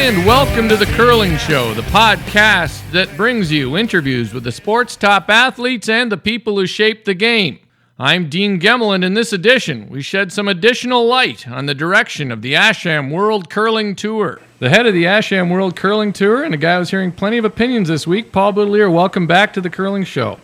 And welcome to The Curling Show, the podcast that brings you interviews with the sport's top athletes and the people who shape the game. I'm Dean Gemmel, and in this edition, we shed some additional light on the direction of the Asham World Curling Tour. The head of the Asham World Curling Tour, and a guy who's hearing plenty of opinions this week, Paul Boutilier, welcome back to The Curling Show.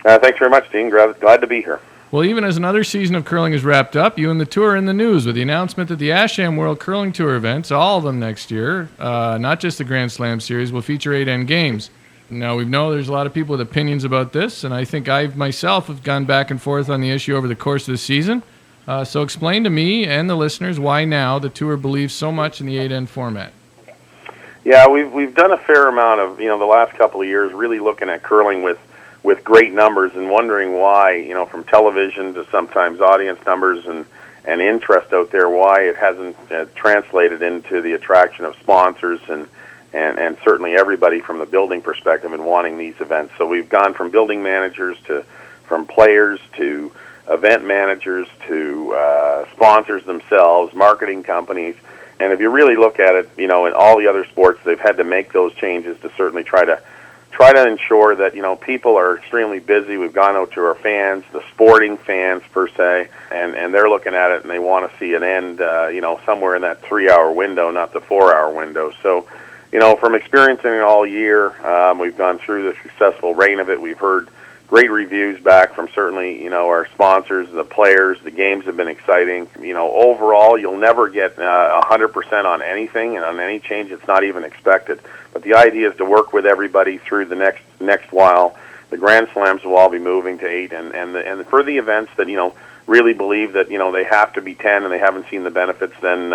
Thanks very much, Dean. Glad to be here. Well, even as another season of curling is wrapped up, you and the tour are in the news with the announcement that the Asham World Curling Tour events, all of them next year, not just the Grand Slam series, will feature 8 end games. Now, we know there's a lot of people with opinions about this, and I think I myself have gone back and forth on the issue over the course of the season. So explain to me and the listeners why now the tour believes so much in the 8 end format. Yeah, we've done a fair amount of, the last couple of years really looking at curling with great numbers and wondering why, from television to sometimes audience numbers and interest out there, why it hasn't translated into the attraction of sponsors and certainly everybody from the building perspective in wanting these events. So we've gone from building managers from players to event managers to sponsors themselves, marketing companies. And if you really look at it, in all the other sports, they've had to make those changes to certainly try to ensure that, people are extremely busy. We've gone out to our fans, the sporting fans per se, and they're looking at it and they want to see an end, somewhere in that 3-hour window, not the 4-hour window. So, from experiencing it all year, we've gone through the successful reign of it. We've heard great reviews back from certainly, our sponsors, the players. The games have been exciting. Overall, you'll never get 100% on anything and on any change. It's not even expected. But the idea is to work with everybody through the next while. The Grand Slams will all be moving to 8, and for the events that really believe that they have to be 10 and they haven't seen the benefits, then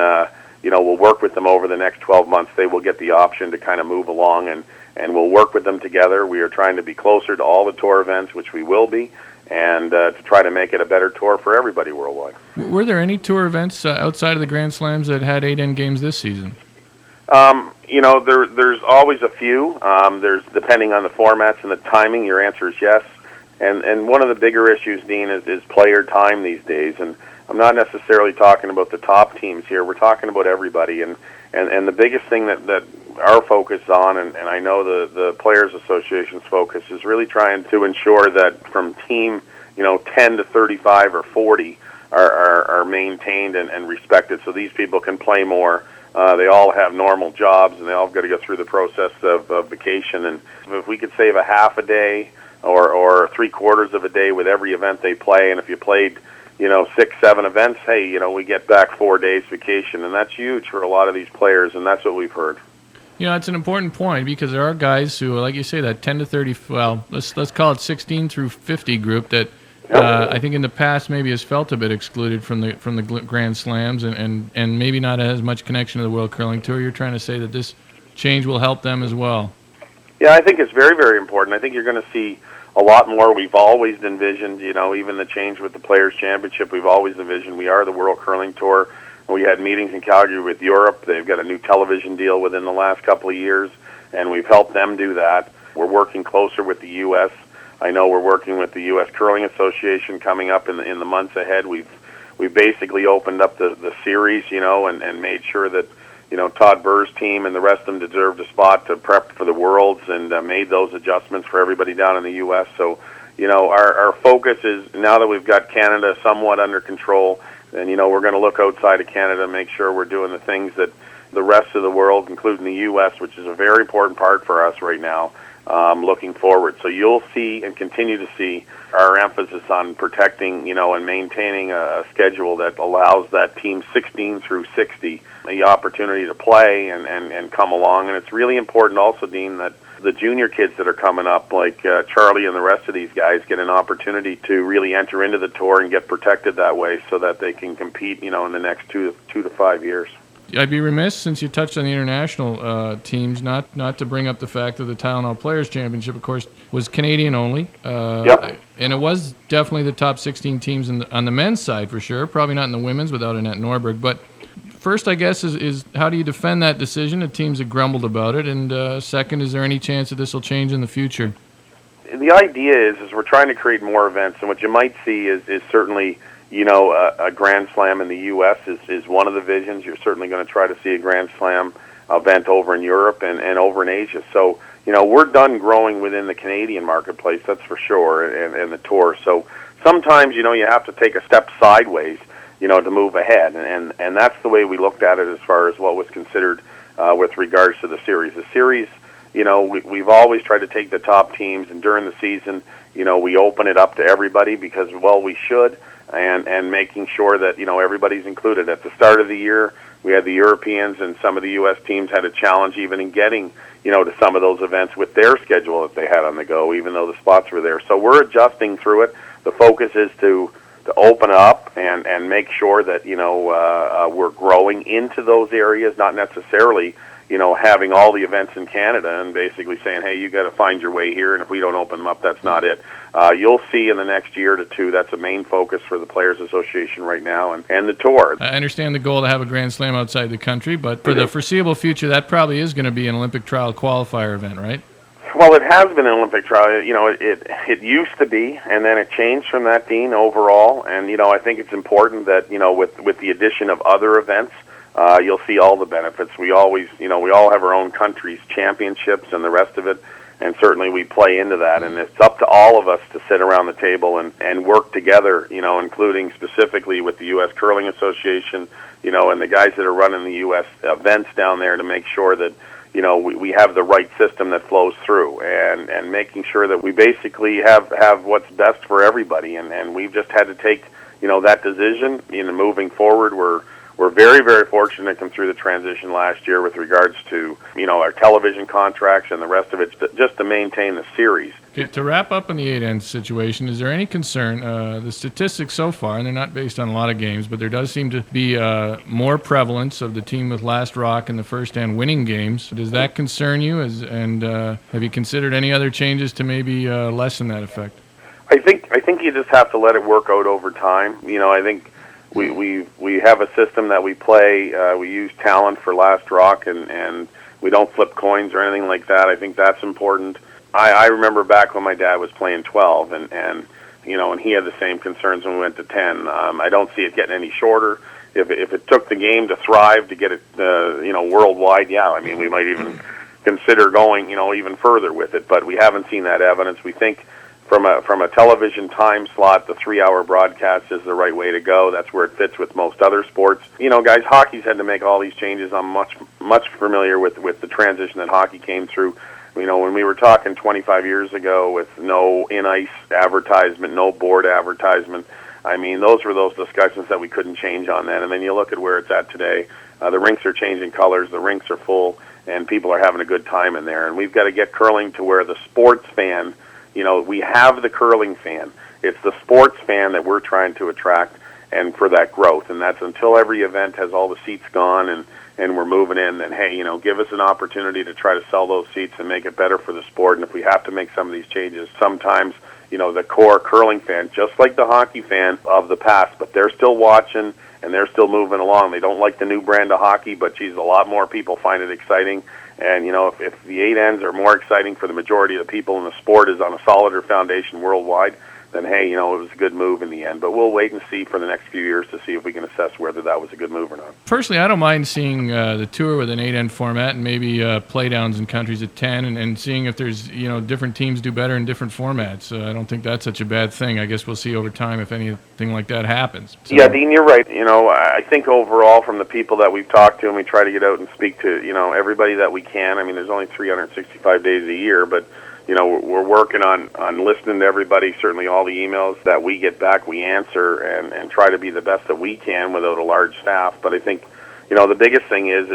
we'll work with them over the next 12 months. They will get the option to kind of move along, and we'll work with them together. We are trying to be closer to all the tour events, which we will be, and to try to make it a better tour for everybody worldwide. Were there any tour events outside of the Grand Slams that had 8 end games this season? There's always a few. There's depending on the formats and the timing. Your answer is yes. And one of the bigger issues, Dean, is player time these days. And I'm not necessarily talking about the top teams here. We're talking about everybody. And the biggest thing that our focus on, and I know the Players Association's focus, is really trying to ensure that from team 10 to 35 or 40 are maintained and respected, so these people can play more. They all have normal jobs, and they all got to go through the process of vacation. And if we could save a half a day or 3/4 of a day with every event they play, and if you played 6, 7 events, hey, we get back 4 days vacation, and that's huge for a lot of these players, and that's what we've heard. It's an important point because there are guys who, like you say, that 10 to 30, well, let's call it 16 through 50 group that I think in the past maybe has felt a bit excluded from the Grand Slams and maybe not as much connection to the World Curling Tour. You're trying to say that this change will help them as well. Yeah, I think it's very, very important. I think you're going to see a lot more. We've always envisioned, even the change with the Players' Championship, we've always envisioned we are the World Curling Tour. We had meetings in Calgary with Europe. They've got a new television deal within the last couple of years, and we've helped them do that. We're working closer with the U.S. I know we're working with the U.S. Curling Association coming up in the months ahead. We've basically opened up the series, and made sure that Todd Burr's team and the rest of them deserved a spot to prep for the Worlds, and made those adjustments for everybody down in the U.S. So, our focus is, now that we've got Canada somewhat under control, and we're going to look outside of Canada and make sure we're doing the things that the rest of the world, including the U.S., which is a very important part for us right now, looking forward. So you'll see and continue to see our emphasis on protecting, and maintaining a schedule that allows that team 16 through 60 the opportunity to play and come along. And it's really important also, Dean, that the junior kids that are coming up, like Charlie and the rest of these guys, get an opportunity to really enter into the tour and get protected that way so that they can compete, in the next 2 to 5 years. I'd be remiss, since you touched on the international teams, not to bring up the fact that the Tylenol Players' Championship, of course, was Canadian only. Yep. And it was definitely the top 16 teams on the men's side for sure. Probably not in the women's without Annette Norberg. But first, I guess, is how do you defend that decision? The teams have grumbled about it. And second, is there any chance that this will change in the future? The idea is we're trying to create more events. And what you might see is certainly, a Grand Slam in the U.S. is one of the visions. You're certainly going to try to see a Grand Slam event over in Europe and over in Asia. So, we're done growing within the Canadian marketplace, that's for sure, and the tour. So sometimes, you have to take a step sideways, to move ahead. And that's the way we looked at it as far as what was considered with regards to the series. The series, we've always tried to take the top teams, and during the season, we open it up to everybody because, well, we should, and making sure that, everybody's included. At the start of the year, we had the Europeans and some of the U.S. teams had a challenge even in getting, to some of those events with their schedule that they had on the go, even though the spots were there. So we're adjusting through it. The focus is to open up and make sure that, we're growing into those areas, not necessarily, having all the events in Canada and basically saying, hey, you got to find your way here, and if we don't open them up, that's not it. You'll see in the next year to two, that's a main focus for the Players Association right now and the tour. I understand the goal to have a Grand Slam outside the country, but for the foreseeable future, that probably is going to be an Olympic trial qualifier event, right? Well, it has been an Olympic trial. It used to be, and then it changed from that, Dean, overall. And, I think it's important that, with the addition of other events, you'll see all the benefits. We always, we all have our own country's championships and the rest of it, and certainly we play into that. And it's up to all of us to sit around the table and work together, including specifically with the U.S. Curling Association, and the guys that are running the U.S. events down there to make sure that, we have the right system that flows through, and making sure that we basically have what's best for everybody. And we've just had to take, that decision. Moving forward, we're very, very fortunate to come through the transition last year with regards to, our television contracts and the rest of it, just to maintain the series. Okay, to wrap up on the 8N situation, is there any concern? The statistics so far, and they're not based on a lot of games, but there does seem to be more prevalence of the team with last rock in the first and winning games. Does that concern you? And have you considered any other changes to maybe lessen that effect? I think you just have to let it work out over time. I think we have a system that we play. We use talent for last rock, and we don't flip coins or anything like that. I think that's important. I remember back when my dad was playing 12, and he had the same concerns when we went to 10. I don't see it getting any shorter. If it took the game to thrive to get it, worldwide, yeah, I mean, we might even consider going, even further with it. But we haven't seen that evidence. We think from a television time slot, the 3-hour broadcast is the right way to go. That's where it fits with most other sports. Guys, hockey's had to make all these changes. I'm much familiar with the transition that hockey came through. When we were talking 25 years ago with no in-ice advertisement, no board advertisement, I mean, those were those discussions that we couldn't change on then. And then you look at where it's at today. The rinks are changing colors, the rinks are full, and people are having a good time in there. And we've got to get curling to where the sports fan, we have the curling fan. It's the sports fan that we're trying to attract and for that growth. And that's until every event has all the seats gone and we're moving in, then, hey, give us an opportunity to try to sell those seats and make it better for the sport. And if we have to make some of these changes, sometimes, the core curling fan, just like the hockey fan of the past, but they're still watching and they're still moving along. They don't like the new brand of hockey, but, geez, a lot more people find it exciting. And, if the 8Ns are more exciting for the majority of the people in the sport is on a solider foundation worldwide, then, hey, it was a good move in the end. But we'll wait and see for the next few years to see if we can assess whether that was a good move or not. Personally, I don't mind seeing the tour with an 8N format and maybe playdowns in countries at 10 and seeing if there's, different teams do better in different formats. I don't think that's such a bad thing. I guess we'll see over time if anything like that happens. So. Yeah, Dean, you're right. I think overall from the people that we've talked to, and we try to get out and speak to, everybody that we can. I mean, there's only 365 days a year, but we're working on listening to everybody. Certainly all the emails that we get back, we answer and try to be the best that we can without a large staff. But I think, the biggest thing is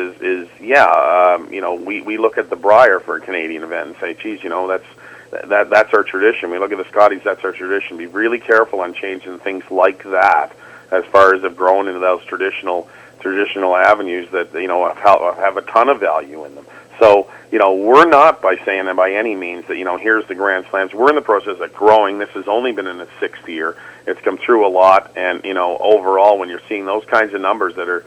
we look at the Briar for a Canadian event and say, geez, that's our tradition. We look at the Scotties, that's our tradition. Be really careful on changing things like that as far as of growing into those traditional avenues that, have a ton of value in them. So, we're not by saying that by any means that, here's the Grand Slams. We're in the process of growing. This has only been in its 6th year. It's come through a lot. And, overall, when you're seeing those kinds of numbers that are,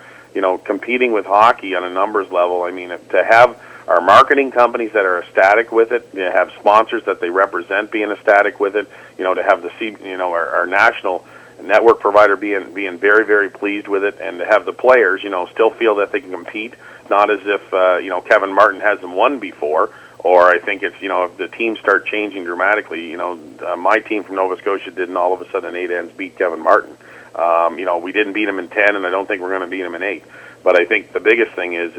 competing with hockey on a numbers level, I mean, to have our marketing companies that are ecstatic with it, to have sponsors that they represent being ecstatic with it, to have our national network provider being very, very pleased with it, and to have the players, still feel that they can compete, not as if, Kevin Martin hasn't won before, or I think it's, if the teams start changing dramatically, my team from Nova Scotia didn't all of a sudden 8 ends beat Kevin Martin. We didn't beat him in 10, and I don't think we're going to beat him in 8. But I think the biggest thing is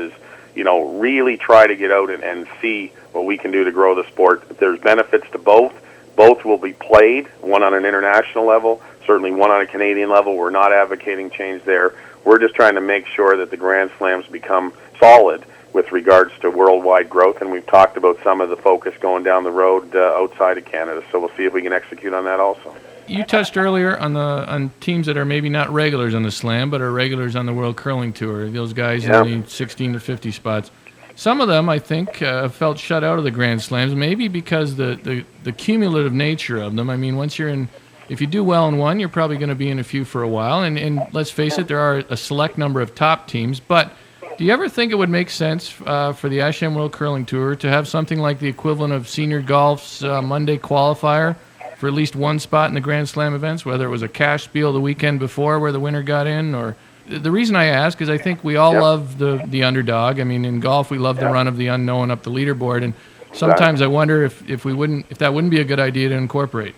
really try to get out and see what we can do to grow the sport. There's benefits to both. Both will be played, one on an international level, certainly one on a Canadian level. We're not advocating change there. We're just trying to make sure that the Grand Slams become solid with regards to worldwide growth, and we've talked about some of the focus going down the road outside of Canada, so we'll see if we can execute on that also. You touched earlier on teams that are maybe not regulars on the Slam, but are regulars on the World Curling Tour, those guys in the 16 to 50 spots. Some of them, I think, felt shut out of the Grand Slams, maybe because the cumulative nature of them. I mean, once you're in, if you do well in one, you're probably going to be in a few for a while. And let's face it, there are a select number of top teams. But do you ever think it would make sense for the Asham World Curling Tour to have something like the equivalent of senior golf's Monday qualifier for at least one spot in the Grand Slam events, whether it was a cash spiel the weekend before where the winner got in, or... The reason I ask is I think we all love the underdog. I mean, in golf, we love the run of the unknown up the leaderboard, and sometimes I wonder if that wouldn't be a good idea to incorporate.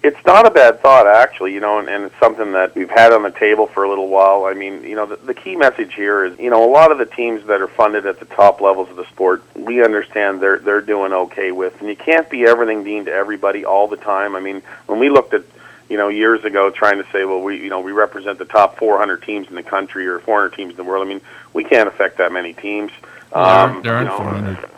It's not a bad thought, actually, and it's something that we've had on the table for a little while. I mean, the key message here is, a lot of the teams that are funded at the top levels of the sport, we understand they're doing okay with, and you can't be everything deemed to everybody all the time. I mean, when we looked at years ago, trying to say, well, we represent the top 400 teams in the country or 400 teams in the world. I mean, we can't affect that many teams. There aren't 400.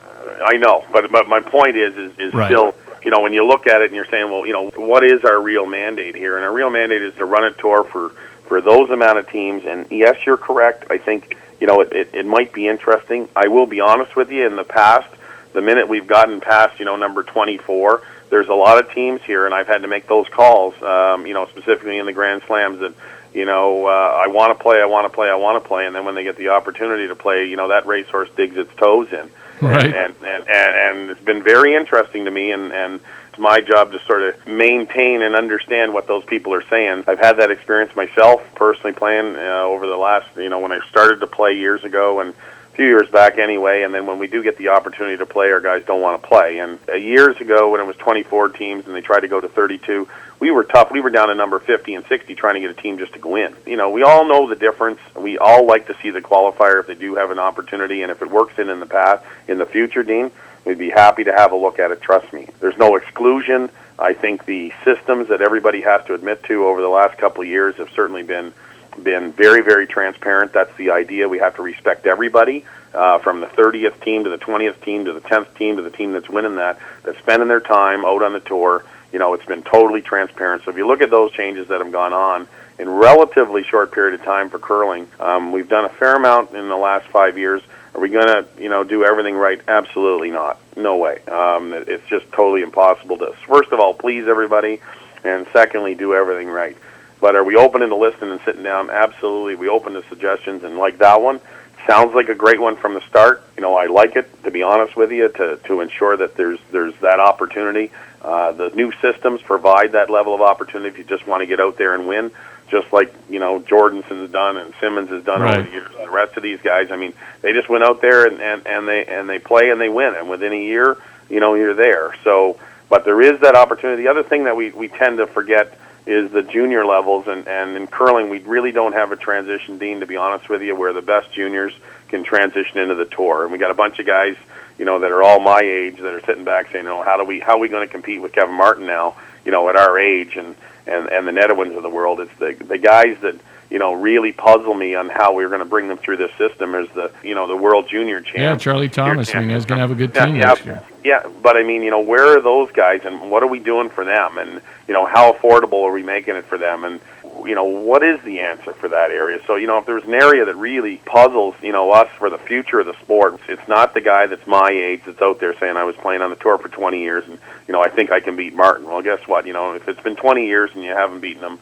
I know, but my point is right. Still, when you look at it and you're saying, well, what is our real mandate here? And our real mandate is to run a tour for those amount of teams. And yes, you're correct. I think, it might be interesting. I will be honest with you. In the past, the minute we've gotten past, number 24. There's a lot of teams here, and I've had to make those calls, specifically in the Grand Slams that, I want to play, and then when they get the opportunity to play, that racehorse digs its toes in. Right. And it's been very interesting to me, and it's my job to sort of maintain and understand what those people are saying. I've had that experience myself, personally playing over the last, when I started to play years ago, and few years back anyway, and then when we do get the opportunity to play, our guys don't want to play. And years ago, when it was 24 teams and they tried to go to 32, we were tough. We were down to number 50 and 60 trying to get a team just to go in. We all know the difference. We all like to see the qualifier if they do have an opportunity, and if it works in the future, Dean, we'd be happy to have a look at it, trust me. There's no exclusion. I think the systems that everybody has to admit to over the last couple of years have certainly been very, very transparent. That's the idea. We have to respect everybody, from the 30th team to the 20th team to the 10th team to the team that's winning that's spending their time out on the tour. It's been totally transparent. So if you look at those changes that have gone on in relatively short period of time for curling, we've done a fair amount in the last 5 years. Are we going to, do everything right? Absolutely not. No way. It's just totally impossible to, first of all, please everybody, and secondly, do everything right. But are we open to listening and sitting down? Absolutely. We open to suggestions, and like that one, sounds like a great one from the start. I like it, to be honest with you, to ensure that there's that opportunity. The new systems provide that level of opportunity if you just want to get out there and win, just like, Jordansen's done and Simmons has done over the years. And the rest of these guys, I mean, they just went out there and they play and they win, and within a year, you're there. So, but there is that opportunity. The other thing that we tend to forget is the junior levels, and in curling we really don't have a transition, Dean, to be honest with you, where the best juniors can transition into the tour. And we got a bunch of guys, that are all my age that are sitting back saying, how are we going to compete with Kevin Martin now, at our age, and the Netherwinds of the world. It's the guys that, really puzzle me on how we're going to bring them through this system is the world junior champ. Yeah, Charlie Thomas, I mean, he's going to have a good team next year. Yeah, but I mean, where are those guys, and what are we doing for them, and how affordable are we making it for them, and what is the answer for that area? So if there's an area that really puzzles us for the future of the sport, it's not the guy that's my age that's out there saying I was playing on the tour for 20 years and I think I can beat Martin. Well, guess what? If it's been 20 years and you haven't beaten him,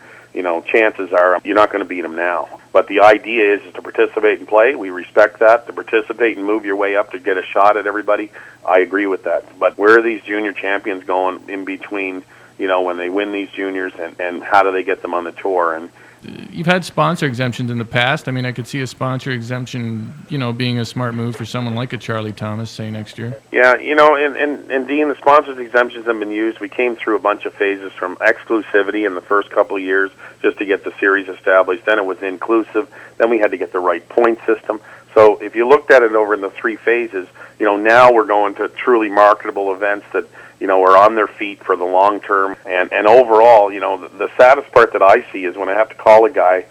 chances are you're not going to beat him now. But the idea is to participate and play. We respect that. To participate and move your way up to get a shot at everybody, I agree with that. But where are these junior champions going in between, when they win these juniors, and how do they get them on the tour. And you've had sponsor exemptions in the past. I mean, I could see a sponsor exemption, being a smart move for someone like a Charlie Thomas, say, next year. Yeah, and Dean, the sponsors exemptions have been used. We came through a bunch of phases from exclusivity in the first couple of years just to get the series established. Then it was inclusive. Then we had to get the right point system. So if you looked at it over in the three phases, now we're going to truly marketable events that, are on their feet for the long term. And overall, the saddest part that I see is when I have to call a guy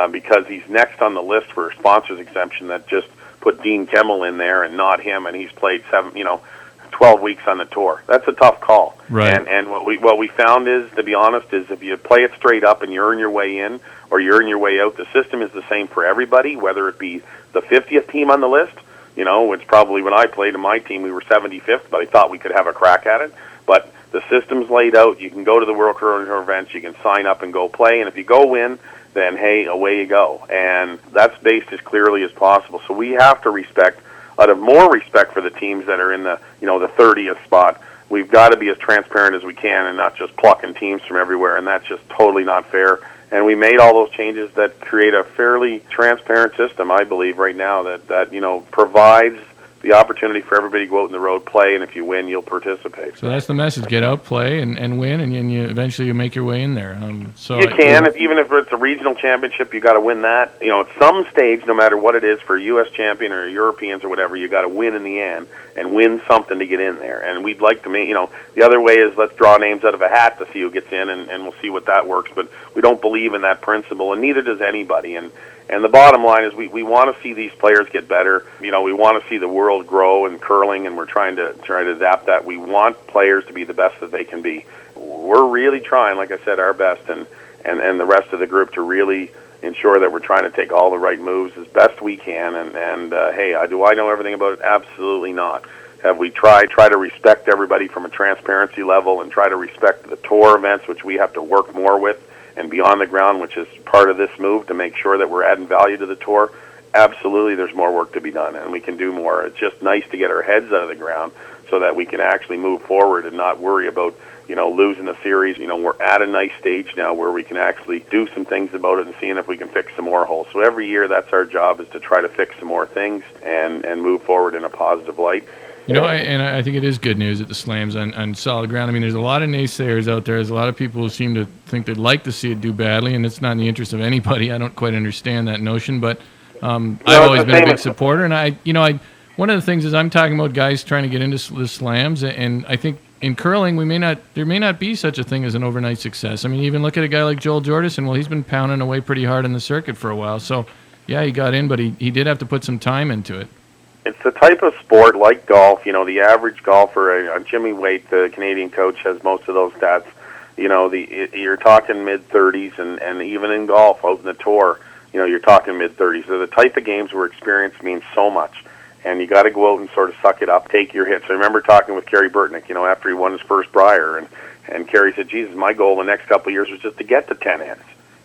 because he's next on the list for a sponsors exemption that just put Dean Kemmel in there and not him, and he's played 12 weeks on the tour. That's a tough call. Right. And what we found is, to be honest, is if you play it straight up and you earn your way in or you earn your way out, the system is the same for everybody, whether it be the 50th team on the list. It's probably when I played in my team, we were 75th, but I thought we could have a crack at it. But the system's laid out. You can go to the World Curling Tour events. You can sign up and go play. And if you go win, then, hey, away you go. And that's based as clearly as possible. So we have to respect, out of more respect for the teams that are in the, the 30th spot, we've got to be as transparent as we can and not just plucking teams from everywhere. And that's just totally not fair. And we made all those changes that create a fairly transparent system, I believe, right now that provides the opportunity for everybody to go out on the road, play, and if you win, you'll participate. So that's the message: get out, play, and win, and you eventually make your way in there. So you can, even if it's a regional championship, you got to win that. At some stage, no matter what it is, for a U.S. champion or Europeans or whatever, you got to win in the end and win something to get in there. And we'd like to make, the other way is let's draw names out of a hat to see who gets in, and we'll see what that works. But we don't believe in that principle, and neither does anybody. And the bottom line is we want to see these players get better. We want to see the world grow in curling, and we're trying to adapt that. We want players to be the best that they can be. We're really trying, like I said, our best, and the rest of the group to really ensure that we're trying to take all the right moves as best we can. And hey, do I know everything about it? Absolutely not. Have we try to respect everybody from a transparency level and try to respect the tour events, which we have to work more with, and be on the ground, which is part of this move to make sure that we're adding value to the tour? Absolutely, there's more work to be done, and we can do more. It's just nice to get our heads out of the ground so that we can actually move forward and not worry about, losing a series. We're at a nice stage now where we can actually do some things about it and seeing if we can fix some more holes. So every year, that's our job, is to try to fix some more things and move forward in a positive light. And I think it is good news that the Slam's on solid ground. I mean, there's a lot of naysayers out there. There's a lot of people who seem to think they'd like to see it do badly, and it's not in the interest of anybody. I don't quite understand that notion, but I've always been a big supporter. And one of the things is I'm talking about guys trying to get into the Slams, and I think in curling there may not be such a thing as an overnight success. I mean, even look at a guy like Joel Jordison. Well, he's been pounding away pretty hard in the circuit for a while. So, yeah, he got in, but he did have to put some time into it. It's the type of sport like golf. The average golfer, Jimmy Waite, the Canadian coach, has most of those stats. You're talking mid-30s, and even in golf, out in the tour, you're talking mid-30s. So the type of games where experience means so much, and you got to go out and sort of suck it up, take your hits. I remember talking with Kerry Burtnick, after he won his first Brier, and Kerry said, Jesus, my goal the next couple of years was just to get to 10 ends.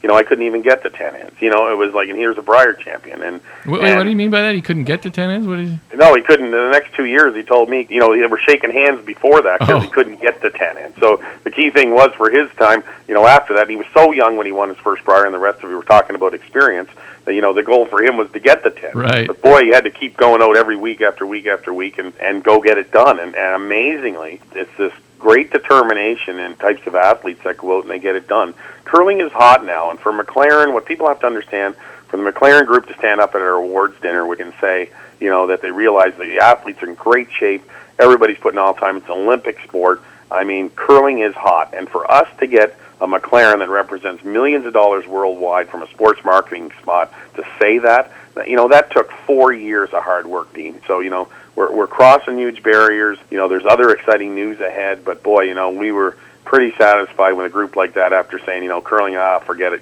I couldn't even get to 10 ends. It was like, and here's a Brier champion. What do you mean by that? He couldn't get to 10 ends? What is? No, he couldn't. In the next 2 years, he told me, they were shaking hands before that because he couldn't get to 10 ends. So the key thing was for his time, after that, he was so young when he won his first Brier, and the rest of it, we were talking about experience, that, the goal for him was to get the 10. Right. But boy, he had to keep going out every week after week after week and go get it done. And amazingly, it's this great determination in types of athletes that go out and they get it done. Curling is hot now, and for McLaren, what people have to understand, for the McLaren group to stand up at our awards dinner, we can say, that they realize that the athletes are in great shape, everybody's putting all the time, it's an Olympic sport. I mean, curling is hot, and for us to get a McLaren that represents millions of dollars worldwide from a sports marketing spot to say that took 4 years of hard work, Dean. So, we're crossing huge barriers. There's other exciting news ahead, but boy, we were pretty satisfied with a group like that after saying, curling, forget it.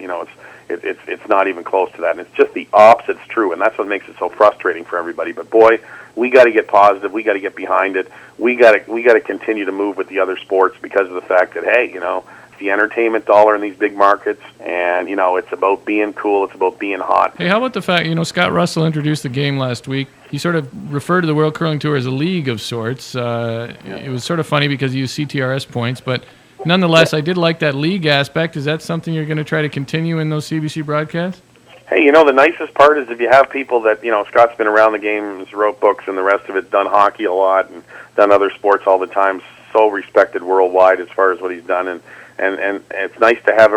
It's not even close to that. And it's just the opposite's true, and that's what makes it so frustrating for everybody. But boy, we got to get positive. We got to get behind it. We got to continue to move with the other sports because of the fact that, hey, it's the entertainment dollar in these big markets, and it's about being cool. It's about being hot. Hey, how about the fact Scott Russell introduced the game last week? He sort of referred to the World Curling Tour as a league of sorts. It was sort of funny because he used CTRS points, but nonetheless, I did like that league aspect. Is that something you're going to try to continue in those CBC broadcasts? Hey, the nicest part is if you have people that, Scott's been around the game, wrote books and the rest of it, done hockey a lot and done other sports all the time, so respected worldwide as far as what he's done. And it's nice to have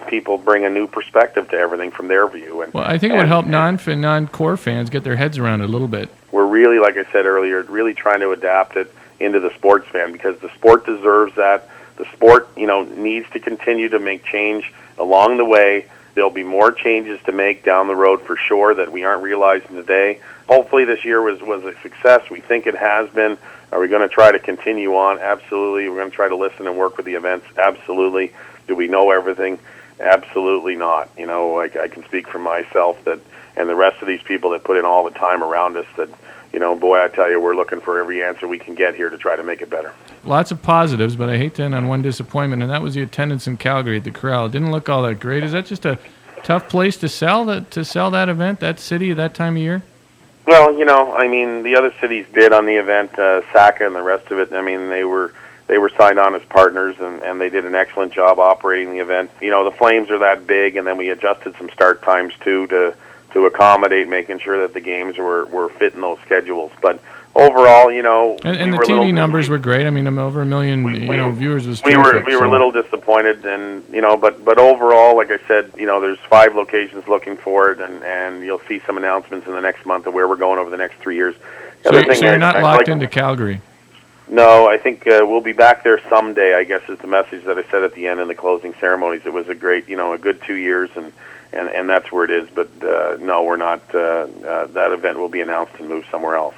people bring a new perspective to everything from their view. Well, I think it would help non-core fans get their heads around it a little bit. We're really, like I said earlier, really trying to adapt it into the sports fan because the sport deserves that. The sport, needs to continue to make change along the way. There'll be more changes to make down the road for sure that we aren't realizing today. Hopefully this year was a success. We think it has been. Are we going to try to continue on? Absolutely. We're going to try to listen and work with the events? Absolutely. Do we know everything? Absolutely not. I can speak for myself and the rest of these people that put in all the time around us that, boy, I tell you, we're looking for every answer we can get here to try to make it better. Lots of positives, but I hate to end on one disappointment, and that was the attendance in Calgary at the Corral. It didn't look all that great. Is that just a tough place to sell that event, that city, that time of year? Well, the other cities bid on the event, SACA and the rest of it. They were signed on as partners, and they did an excellent job operating the event. The Flames are that big, and then we adjusted some start times too to accommodate making sure that the games were fitting those schedules. But overall, and the TV numbers were great. Over 1 million, viewers was terrific. We were a little disappointed, and but overall, like I said, there's 5 locations looking for it, and you'll see some announcements in the next month of where we're going over the next 3 years. So you're not locked into Calgary? No, I think we'll be back there someday, I guess is the message that I said at the end in the closing ceremonies. It was a great, a good 2 years, and that's where it is. But no, we're not. That event will be announced and moved somewhere else.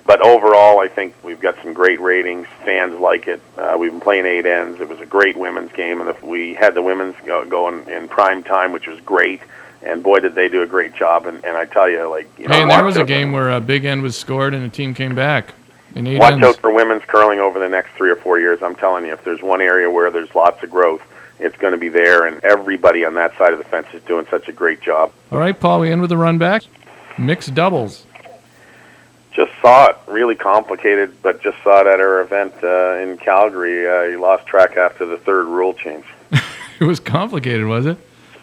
But overall, I think we've got some great ratings. Fans like it. We've been playing 8 ends. It was a great women's game, and we had the women's go in prime time, which was great. And boy, did they do a great job. And I tell you, and there was a game where a big end was scored and a team came back. Watch out for women's curling over the next 3 or 4 years. I'm telling you, if there's one area where there's lots of growth, it's going to be there, and everybody on that side of the fence is doing such a great job. All right, Paul, we end with a run back. Mixed doubles. Just saw it, really complicated, but just saw it at our event in Calgary. You lost track after the 3rd rule change. It was complicated, was it?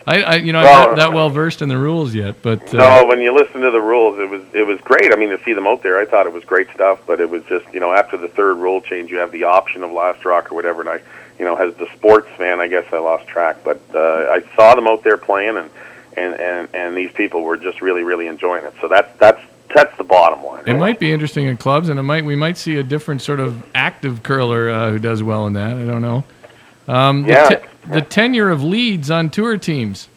I'm not that well versed in the rules yet, but no. When you listen to the rules, it was great. To see them out there, I thought it was great stuff. But it was just, after the 3rd rule change, you have the option of last rock or whatever. And I, as the sports fan, I guess I lost track. But I saw them out there playing, and these people were just really, really enjoying it. So that's the bottom line. It might be interesting in clubs, and we might see a different sort of active curler who does well in that. I don't know. The tenure of leads on tour teams.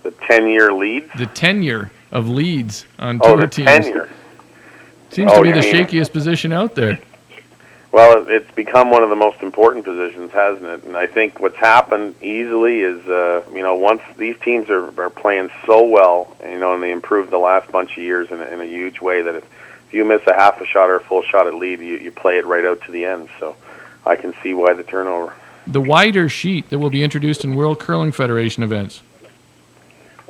The 10-year leads? The tenure of leads on tour teams. Tenure. Seems to be the shakiest position out there. Well, it's become one of the most important positions, hasn't it? And I think what's happened easily is, once these teams are playing so well, and they improved the last bunch of years in a huge way, that if you miss a half a shot or a full shot at lead, you play it right out to the end. So I can see why the turnover. The wider sheet that will be introduced in World Curling Federation events.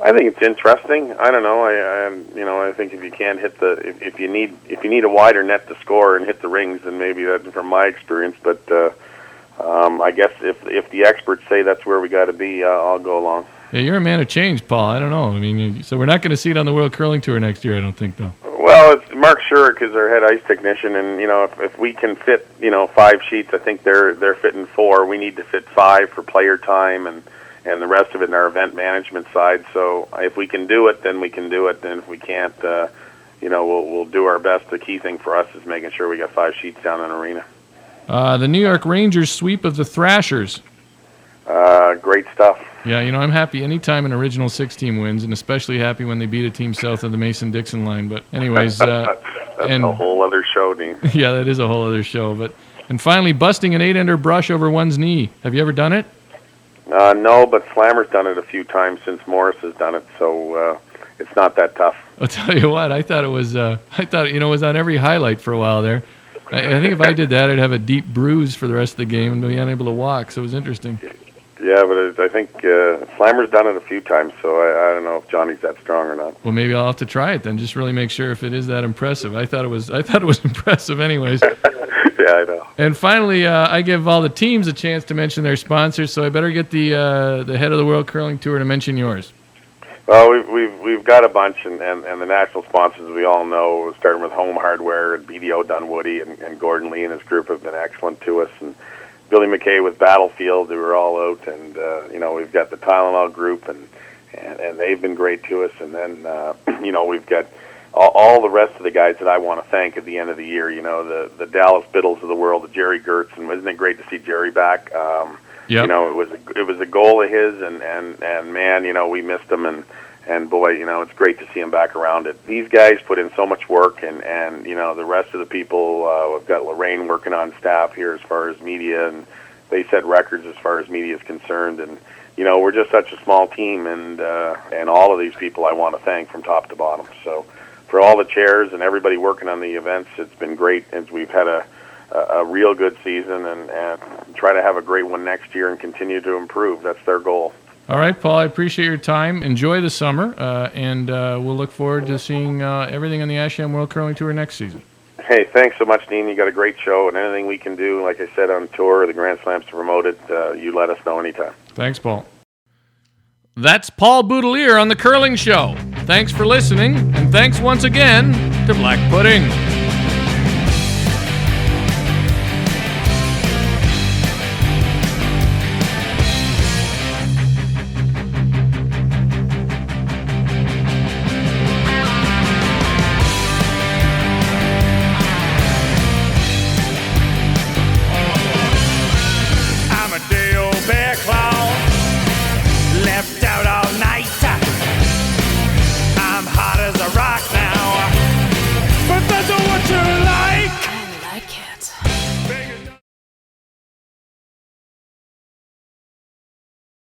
I think it's interesting. I don't know. I think if you can't hit if you need a wider net to score and hit the rings, then maybe that's from my experience. But I guess if the experts say that's where we got to be, I'll go along. Yeah, you're a man of change, Paul. I don't know. So we're not going to see it on the World Curling Tour next year, I don't think, though. Well, it's Mark Shurik is our head ice technician, and if we can fit 5 sheets, I think they're fitting 4. We need to fit 5 for player time and the rest of it in our event management side. So if we can do it, then we can do it. And if we can't, we'll do our best. The key thing for us is making sure we got 5 sheets down in arena. The New York Rangers sweep of the Thrashers. Great stuff. Yeah, I'm happy anytime an original 6 team wins, and especially happy when they beat a team south of the Mason-Dixon line. But anyways, that's a whole other show, Dean. Yeah, that is a whole other show. And finally, busting an 8-ender brush over one's knee. Have you ever done it? No, but Slammer's done it a few times since Morris has done it, so it's not that tough. I'll tell you what, I thought it was on every highlight for a while there. I think if I did that, I'd have a deep bruise for the rest of the game and be unable to walk, so it was interesting. Yeah, but I think Slammer's done it a few times, so I don't know if Johnny's that strong or not. Well, maybe I'll have to try it then, just really make sure if it is that impressive. I thought it was impressive anyways. Yeah, I know. And finally, I give all the teams a chance to mention their sponsors, so I better get the head of the World Curling Tour to mention yours. Well, we've got a bunch, and the national sponsors we all know, starting with Home Hardware and BDO Dunwoody and Gordon Lee and his group have been excellent to us, and Billy McKay with Battlefield, they were all out, and we've got the Tylenol group, and they've been great to us, and then we've got all the rest of the guys that I want to thank at the end of the year. The Dallas Biddles of the world, the Jerry Gertz, and wasn't it great to see Jerry back? Yep. It was a goal of his, and man, we missed him, and boy, it's great to see him back around it. These guys put in so much work, and the rest of the people, we've got Lorraine working on staff here as far as media, and they set records as far as media is concerned, and we're just such a small team, and all of these people I want to thank from top to bottom. So for all the chairs and everybody working on the events, it's been great, as we've had a real good season, and try to have a great one next year and continue to improve. That's their goal. All right, Paul, I appreciate your time. Enjoy the summer, and we'll look forward to seeing everything on the Asham World Curling Tour next season. Hey, thanks so much, Dean. You got a great show, and anything we can do, like I said, on tour or the Grand Slams to promote it, you let us know anytime. Thanks, Paul. That's Paul Boutilier on The Curling Show. Thanks for listening, and thanks once again to Black Pudding.